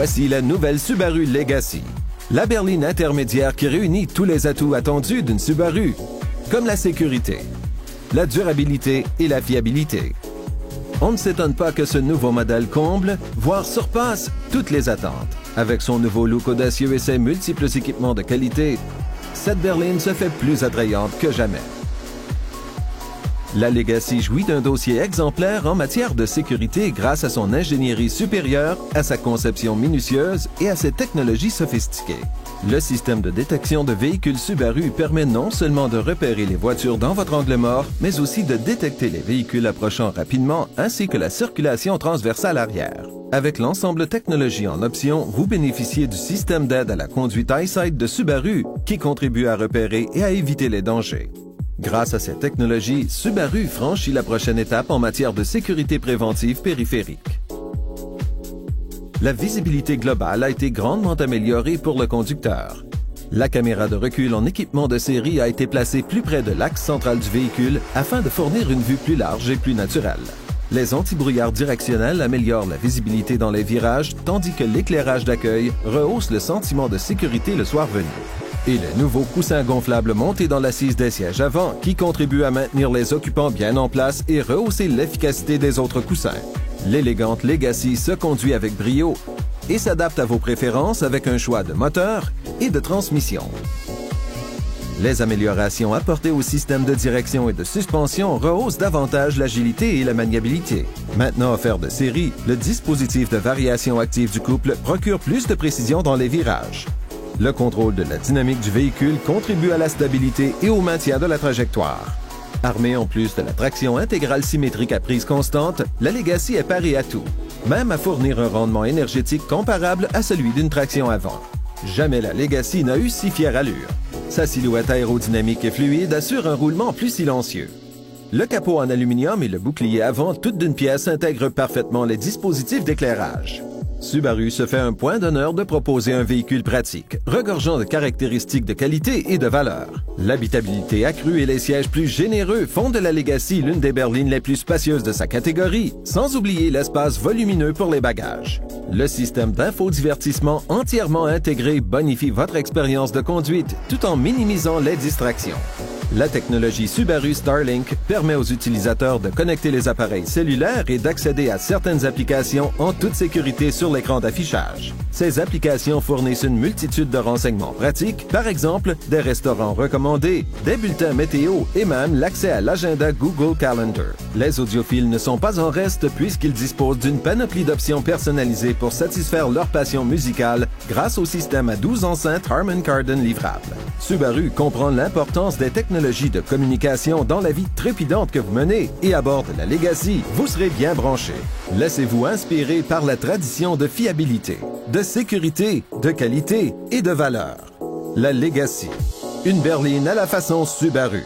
Voici la nouvelle Subaru Legacy. La berline intermédiaire qui réunit tous les atouts attendus d'une Subaru, comme la sécurité, la durabilité et la fiabilité. On ne s'étonne pas que ce nouveau modèle comble, voire surpasse, toutes les attentes. Avec son nouveau look audacieux et ses multiples équipements de qualité, cette berline se fait plus attrayante que jamais. La Legacy jouit d'un dossier exemplaire en matière de sécurité grâce à son ingénierie supérieure, à sa conception minutieuse et à ses technologies sophistiquées. Le système de détection de véhicules Subaru permet non seulement de repérer les voitures dans votre angle mort, mais aussi de détecter les véhicules approchant rapidement ainsi que la circulation transversale arrière. Avec l'ensemble technologie en option, vous bénéficiez du système d'aide à la conduite EyeSight de Subaru qui contribue à repérer et à éviter les dangers. Grâce à cette technologie, Subaru franchit la prochaine étape en matière de sécurité préventive périphérique. La visibilité globale a été grandement améliorée pour le conducteur. La caméra de recul en équipement de série a été placée plus près de l'axe central du véhicule afin de fournir une vue plus large et plus naturelle. Les antibrouillards directionnels améliorent la visibilité dans les virages, tandis que l'éclairage d'accueil rehausse le sentiment de sécurité le soir venu. Et le nouveau coussin gonflable monté dans l'assise des sièges avant qui contribue à maintenir les occupants bien en place et rehausser l'efficacité des autres coussins. L'élégante Legacy se conduit avec brio et s'adapte à vos préférences avec un choix de moteur et de transmission. Les améliorations apportées au système de direction et de suspension rehaussent davantage l'agilité et la maniabilité. Maintenant offert de série, le dispositif de variation active du couple procure plus de précision dans les virages. Le contrôle de la dynamique du véhicule contribue à la stabilité et au maintien de la trajectoire. Armée en plus de la traction intégrale symétrique à prise constante, la Legacy est parée à tout, même à fournir un rendement énergétique comparable à celui d'une traction avant. Jamais la Legacy n'a eu si fière allure. Sa silhouette aérodynamique et fluide assure un roulement plus silencieux. Le capot en aluminium et le bouclier avant, toutes d'une pièce, intègrent parfaitement les dispositifs d'éclairage. Subaru se fait un point d'honneur de proposer un véhicule pratique, regorgeant de caractéristiques de qualité et de valeur. L'habitabilité accrue et les sièges plus généreux font de la Legacy l'une des berlines les plus spacieuses de sa catégorie, sans oublier l'espace volumineux pour les bagages. Le système d'infodivertissement entièrement intégré bonifie votre expérience de conduite tout en minimisant les distractions. La technologie Subaru Starlink permet aux utilisateurs de connecter les appareils cellulaires et d'accéder à certaines applications en toute sécurité sur l'écran d'affichage. Ces applications fournissent une multitude de renseignements pratiques, par exemple des restaurants recommandés, des bulletins météo et même l'accès à l'agenda Google Calendar. Les audiophiles ne sont pas en reste puisqu'ils disposent d'une panoplie d'options personnalisées pour satisfaire leur passion musicale grâce au système à 12 enceintes Harman Kardon livrables. Subaru comprend l'importance des technologies de communication dans la vie trépidante que vous menez et à bord de la Legacy, vous serez bien branché. Laissez-vous inspirer par la tradition de fiabilité, de sécurité, de qualité et de valeur. La Legacy, une berline à la façon Subaru.